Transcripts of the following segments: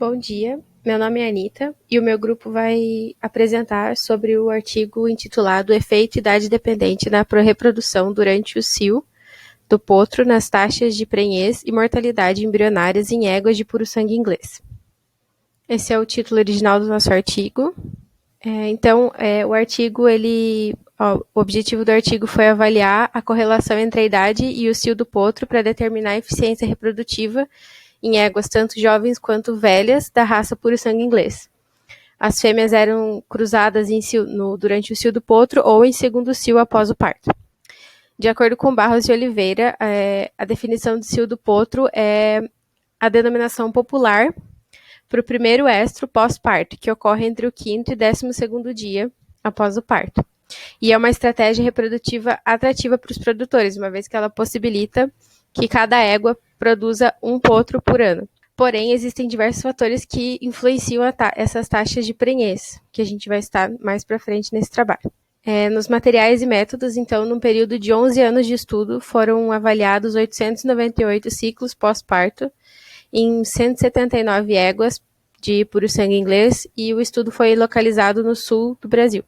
Bom dia, meu nome é Anita e o meu grupo vai apresentar sobre o artigo intitulado Efeito Idade Dependente na Reprodução durante o cio do potro nas taxas de prenhez e mortalidade embrionárias em éguas de puro sangue inglês. Esse é o título original do nosso artigo. O artigo, o objetivo do artigo foi avaliar a correlação entre a idade e o cio do potro para determinar a eficiência reprodutiva em éguas tanto jovens quanto velhas da raça puro sangue inglês. As fêmeas eram cruzadas durante o cio do potro ou em segundo cio após o parto. De acordo com Barros de Oliveira, a definição de cio do potro é a denominação popular para o primeiro estro pós-parto, que ocorre entre o 5º e 12º dia após o parto. E é uma estratégia reprodutiva atrativa para os produtores, uma vez que ela possibilita que cada égua produza um potro por ano. Porém, existem diversos fatores que influenciam essas taxas de prenhez, que a gente vai estar mais para frente nesse trabalho. Nos materiais e métodos, então, num período de 11 anos de estudo, foram avaliados 898 ciclos pós-parto em 179 éguas de puro sangue inglês e o estudo foi localizado no sul do Brasil.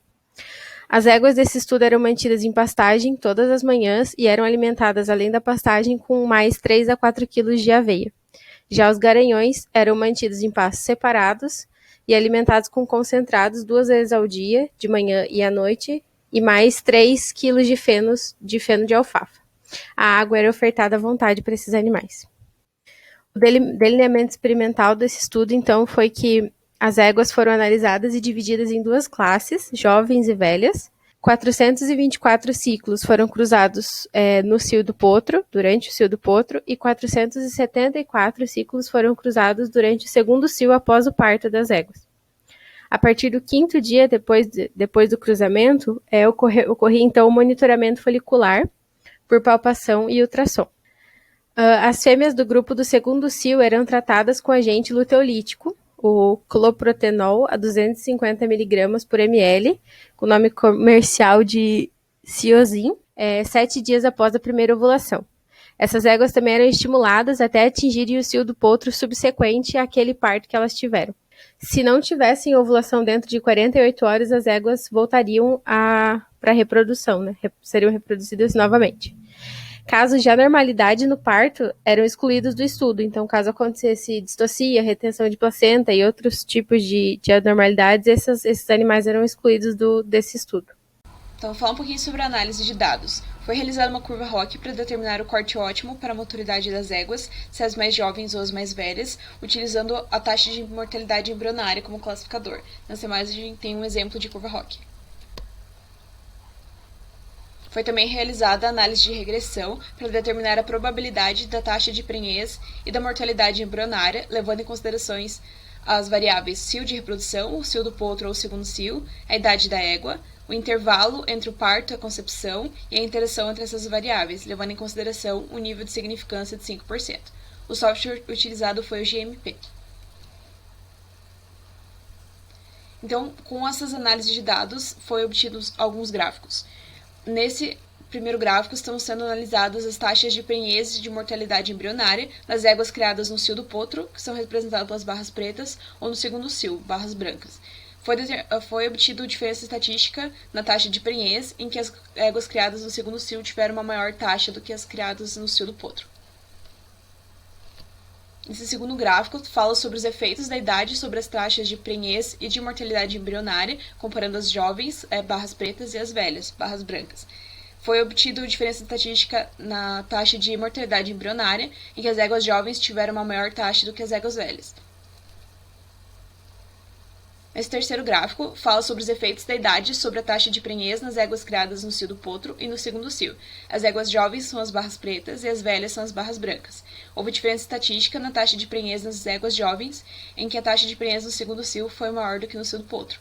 As éguas desse estudo eram mantidas em pastagem todas as manhãs e eram alimentadas, além da pastagem, com mais 3 a 4 quilos de aveia. Já os garanhões eram mantidos em pastos separados e alimentados com concentrados 2 vezes ao dia, de manhã e à noite, e mais 3 quilos de feno de alfafa. A água era ofertada à vontade para esses animais. O delineamento experimental desse estudo, então, foi que as éguas foram analisadas e divididas em 2 classes, jovens e velhas. 424 ciclos foram cruzados no cio do potro, durante o cio do potro, e 474 ciclos foram cruzados durante o segundo cio após o parto das éguas. A partir do 5º dia depois do cruzamento, ocorria então o monitoramento folicular por palpação e ultrassom. As fêmeas do grupo do segundo cio eram tratadas com agente luteolítico, o cloprotenol, a 250 mg por ml, com o nome comercial de Ciozin, 7 dias após a primeira ovulação. Essas éguas também eram estimuladas até atingirem o cio do potro subsequente àquele parto que elas tiveram. Se não tivessem ovulação dentro de 48 horas, as éguas voltariam para a reprodução, né? Seriam reproduzidas novamente. Casos de anormalidade no parto eram excluídos do estudo, então caso acontecesse distocia, retenção de placenta e outros tipos de anormalidades, esses animais eram excluídos desse estudo. Então, vou falar um pouquinho sobre a análise de dados. Foi realizada uma curva ROC para determinar o corte ótimo para a maturidade das éguas, se as mais jovens ou as mais velhas, utilizando a taxa de mortalidade embrionária como classificador. Nessa imagem a gente tem um exemplo de curva ROC. Foi também realizada a análise de regressão para determinar a probabilidade da taxa de prenhez e da mortalidade embrionária, levando em considerações as variáveis cio de reprodução, o cio do potro ou o segundo cio, a idade da égua, o intervalo entre o parto e a concepção e a interação entre essas variáveis, levando em consideração o nível de significância de 5%. O software utilizado foi o GMP. Então, com essas análises de dados, foram obtidos alguns gráficos. Nesse primeiro gráfico estão sendo analisadas as taxas de prenhez e de mortalidade embrionária das éguas criadas no cio do potro, que são representadas pelas barras pretas, ou no segundo cio, barras brancas. Foi obtida diferença estatística na taxa de prenhez, em que as éguas criadas no segundo cio tiveram uma maior taxa do que as criadas no cio do potro. Esse segundo gráfico fala sobre os efeitos da idade sobre as taxas de prenhez e de mortalidade embrionária, comparando as jovens, barras pretas, e as velhas, barras brancas. Foi obtida diferença estatística na taxa de mortalidade embrionária, em que as éguas jovens tiveram uma maior taxa do que as éguas velhas. Esse terceiro gráfico fala sobre os efeitos da idade sobre a taxa de prenhez nas éguas criadas no cio do potro e no segundo cio. As éguas jovens são as barras pretas e as velhas são as barras brancas. Houve diferença estatística na taxa de prenhez nas éguas jovens, em que a taxa de prenhez no segundo cio foi maior do que no cio do potro.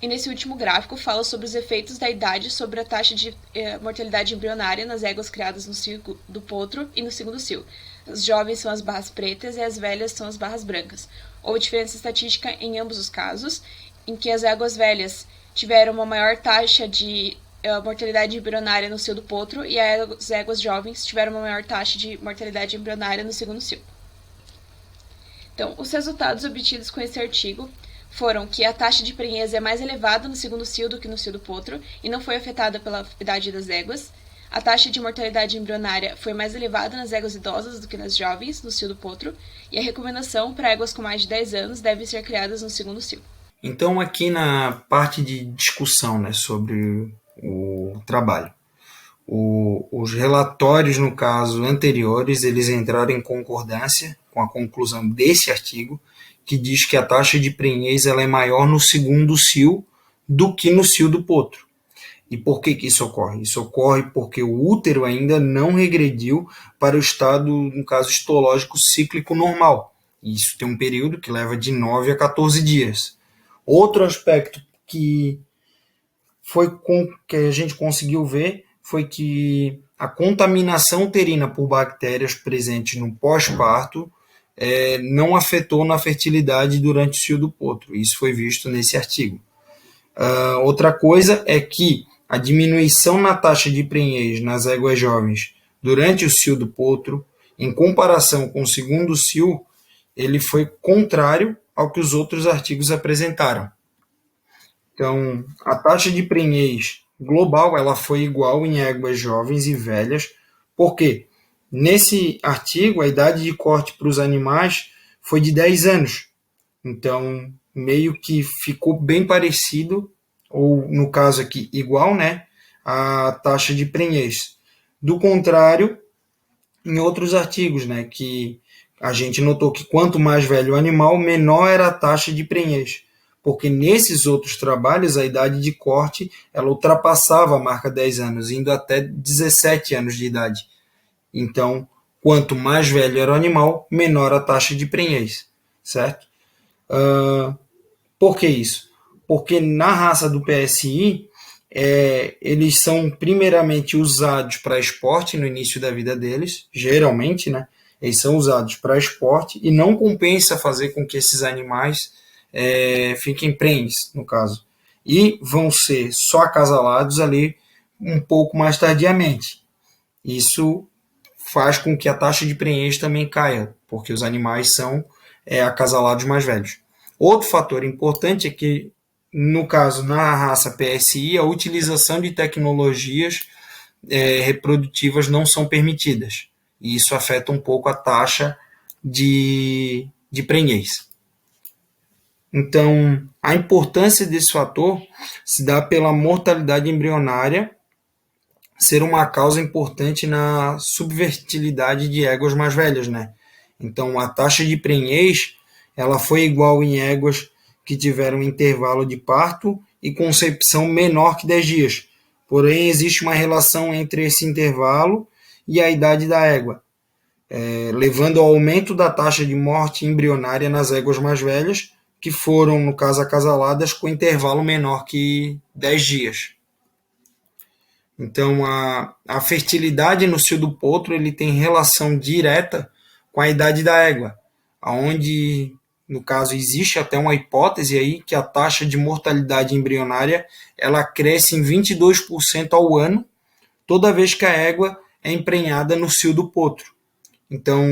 E nesse último gráfico fala sobre os efeitos da idade sobre a taxa de mortalidade embrionária nas éguas criadas no cio do potro e no segundo cio. As jovens são as barras pretas e as velhas são as barras brancas. Houve diferença estatística em ambos os casos, em que as éguas velhas tiveram uma maior taxa de mortalidade embrionária no cio do potro e as éguas jovens tiveram uma maior taxa de mortalidade embrionária no segundo cio. Então, os resultados obtidos com esse artigo foram que a taxa de prenhez é mais elevada no segundo cio do que no cio do potro e não foi afetada pela idade das éguas. A taxa de mortalidade embrionária foi mais elevada nas éguas idosas do que nas jovens, no cio do potro, e a recomendação para éguas com mais de 10 anos deve ser criadas no segundo cio. Então, aqui na parte de discussão, né, sobre o trabalho, os relatórios, no caso, anteriores, eles entraram em concordância com a conclusão desse artigo, que diz que a taxa de prenhez ela é maior no segundo cio do que no cio do potro. E por que isso ocorre? Isso ocorre porque o útero ainda não regrediu para o estado, no caso, histológico cíclico normal. E isso tem um período que leva de 9 a 14 dias. Outro aspecto que que a gente conseguiu ver foi que a contaminação uterina por bactérias presentes no pós-parto não afetou na fertilidade durante o cio do potro. Isso foi visto nesse artigo. Outra coisa é que a diminuição na taxa de prenhez nas éguas jovens durante o cio do potro, em comparação com o segundo cio, ele foi contrário ao que os outros artigos apresentaram. Então, a taxa de prenhez global ela foi igual em éguas jovens e velhas, porque nesse artigo a idade de corte para os animais foi de 10 anos. Então, meio que ficou bem parecido, ou no caso aqui, igual, né, a taxa de prenhez. Do contrário, em outros artigos, né, que a gente notou que quanto mais velho o animal, menor era a taxa de prenhez. Porque nesses outros trabalhos, a idade de corte ela ultrapassava a marca 10 anos, indo até 17 anos de idade. Então, quanto mais velho era o animal, menor a taxa de prenhez, certo? Por que isso? Porque na raça do PSI, eles são primeiramente usados para esporte no início da vida deles, geralmente, né? Eles são usados para esporte e não compensa fazer com que esses animais fiquem prenhes, no caso. E vão ser só acasalados ali um pouco mais tardiamente. Isso faz com que a taxa de prenhez também caia, porque os animais são acasalados mais velhos. Outro fator importante é que, no caso, na raça PSI, a utilização de tecnologias reprodutivas não são permitidas. E isso afeta um pouco a taxa de prenhez. Então, a importância desse fator se dá pela mortalidade embrionária ser uma causa importante na subfertilidade de éguas mais velhas, né? Então, a taxa de prenhez ela foi igual em éguas que tiveram intervalo de parto e concepção menor que 10 dias. Porém, existe uma relação entre esse intervalo e a idade da égua, levando ao aumento da taxa de morte embrionária nas éguas mais velhas, que foram, no caso, acasaladas com intervalo menor que 10 dias. Então, a fertilidade no cio do potro ele tem relação direta com a idade da égua, onde, no caso, existe até uma hipótese aí que a taxa de mortalidade embrionária ela cresce em 22% ao ano, toda vez que a égua é emprenhada no cio do potro. Então,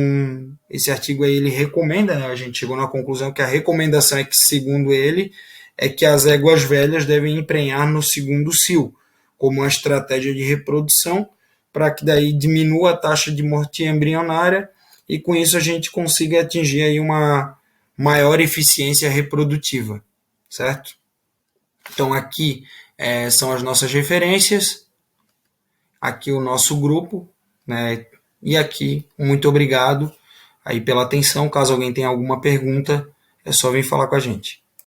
esse artigo aí ele recomenda, né? A gente chegou na conclusão que a recomendação é que, segundo ele, é que as éguas velhas devem emprenhar no segundo cio, como uma estratégia de reprodução, para que daí diminua a taxa de morte embrionária e com isso a gente consiga atingir aí uma maior eficiência reprodutiva, certo? Então aqui são as nossas referências, aqui o nosso grupo, né? E aqui, muito obrigado aí pela atenção. Caso alguém tenha alguma pergunta, é só vir falar com a gente.